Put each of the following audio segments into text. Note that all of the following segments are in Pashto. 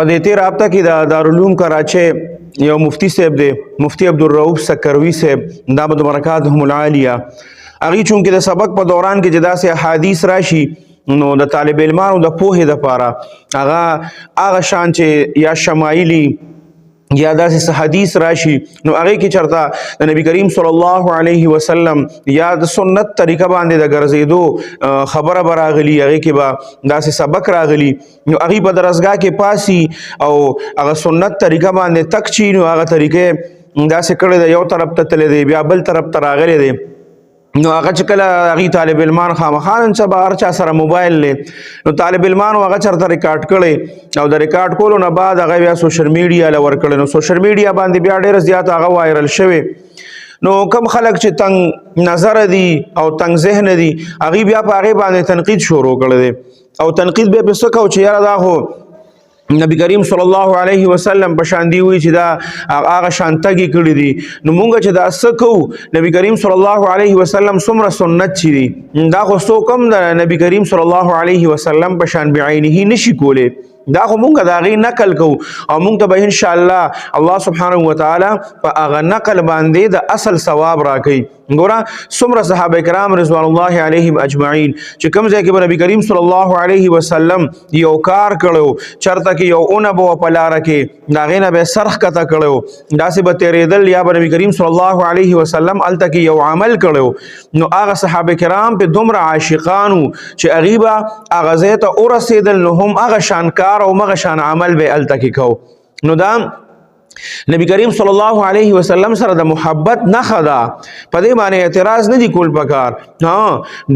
په دې تیر هفته کې د دارالعلوم کراچۍ یو مفتی صاحب دی، مفتی عبدالرؤف سکروي صاحب دامت برکاتهم العالیه، هغې چونکې د سبق په دوران کې چې داسې احادیث راشي نو د طالب علمانو د پوهې دپاره هغه شان چې یا شمایلي یا داسې حدیث راشي نو هغې کې چېرته د نبی کریم صلی الله علیه وسلم یا د سنت طریقه باندې د ګرځېدو خبره به راغلي، هغې کې به داسې سبق راغلي نو هغې په درسګاه کې پاسي او هغه سنت طریقه باندې تک چي نو هغه طریقې داسې کړی دی، یو طرف ته تللی دی بیا بل طرف ته راغلی دی نو هغه چې کله هغې طالب علمان خامخا نن سبا هر چا سره موبایل دی نو طالب علمانو هغه چېرته ریکارډ کړی او د ریکارډ کولو نه بعد هغه بیا سوشل میډیا له ورکړی نو سوشل میډیا باندې بیا ډېره زیات هغه وایرل شوی نو کم خلک چې تنګ نظر دي او تنګ ذهن دي هغې بیا په هغې باندې تنقید شروع کړی دی او تنقید بیا پې څه کوو چې یاره دا خو نبی کریم صلی الله علیه وسلم په شان دی وی چې دا هغه شان تګي کړي دي نو مونږ چې دا څه کوو نبی کریم صلی الله علیه وسلم څومره سنت چې دي دا خو څوک هم د نبی کریم صلی الله علیه وسلم په شان بعینه نشي کولی، دا خو مونږ د هغې نقل کوو او مونږ ته به انشاءالله الله سبحانه وتعالی په هغه نقل باندې د اصل ثواب راکوي. ګوره څومره صحابه کرام رضوان الله علیهم اجمعین چې کوم ځای کې به نبی کریم صلی الله علیه وسلم یو کار کړو چېرته کې یو اونه به په لاره کې د هغې نه به یې سر ښکته کړی داسې به تېرېدل یا به نبی کریم صلی الله علیه وسلم هلته کې یو عمل کړی نو هغه صحابه کرام پې دومره عاشقانو چې هغې به هغه ځای ته ورسېدل نو هم هغه شان کار او مغه شان عمل به هلته کې کو نو دا نبی کریم صلی الله علیه وسلم سره د محبت نښه ده، په دې باندې اعتراض نه دی کول پکار.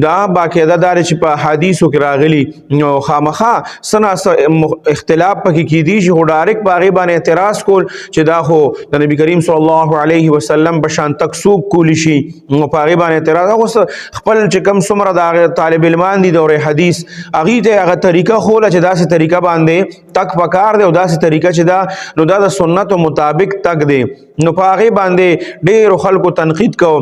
دا باقاعده دا چې په حدیثو کې راغلي نو خامخا څه نه اختلاف پکې کیدی شي خو ډایرکټ په هغې باندې اعتراض کول چې دا خو د نبی کریم صلی الله علیه وسلم په شان تکسوب کولی شي نو په هغې باندې اعتراض خو خپل چې کوم څومره د هغې طالب علمان دي دورې حدیث هغې ته هغه طریقه خوله چې داسې طریقه باندې تک پکار دی او داسې طریقه چې دا نو دا د سنتو مطابق تک دی نو په هغې باندې ډېرو خلکو تنقید کو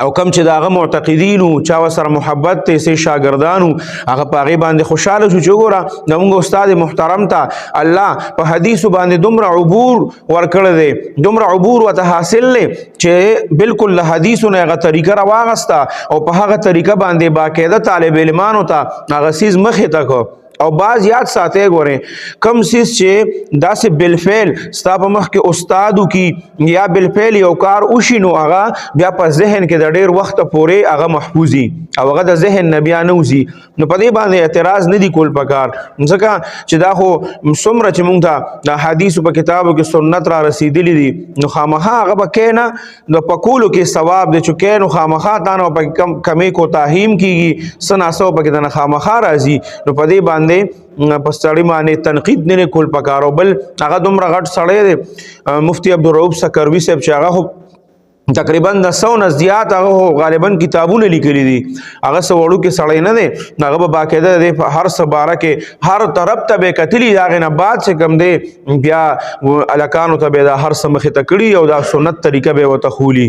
او کم چې د هغه معتقدینو چا ورسره محبت دی سې شاګردانو هغه په هغې باندې خوشحاله شو چې وګوره زموږ استاد محترم ته الله په حدیثو باندې دومره عبور ورکړی دی دومره عبور ورته حاصل دی چې بالکل له حدیثو نه هغه طریقه راواغسته او په هغه طریقه باندې باقاعده طالب علمانو ته هغه څیز مخې ته کو او بعض یاد ساتئ ګورئ کم څیز چې داسې بالفعل ستا په مخ کې استادو کی یا بالفعل یو کار وشي نو هغه بیا په ذهن کې د ډېر وخته پورې هغه محفوظي او هغه د ذهن نه بیا نه وځي نو په دې باندې اعتراض نه دی کول پکار ځکه چې دا خو څومره چې مونږ ته د حدیثو په کتابو کې سنت را رسېدلي دي نو خامخا هغه به کښېنه نو په کولو کې ثواب دی چې کښېنو خامخا تا نه په کمې کوتاهي هم کېږي څه ناڅه پکې دنه خامخا راځي نو په دې باندې په سړي باندې تنقید نه کول پکار او بل هغه دومره غټ سړی دی مفتی عبدالرؤف سکروي صاحب چې هغه خو تقریبا د 100 نه زیات هغه غالبا کتابونه لیکلي دي هغه څه وړوکی سړی نه دی هغه به باقاعده دی په هر څه باره کې هر طرف ته به یې کتلي د هغې نه بعد چې کوم دی بیا هلکانو ته به یې دا هر څه مخې ته کړي او دا سنت طریقه به یې ورته ښولي.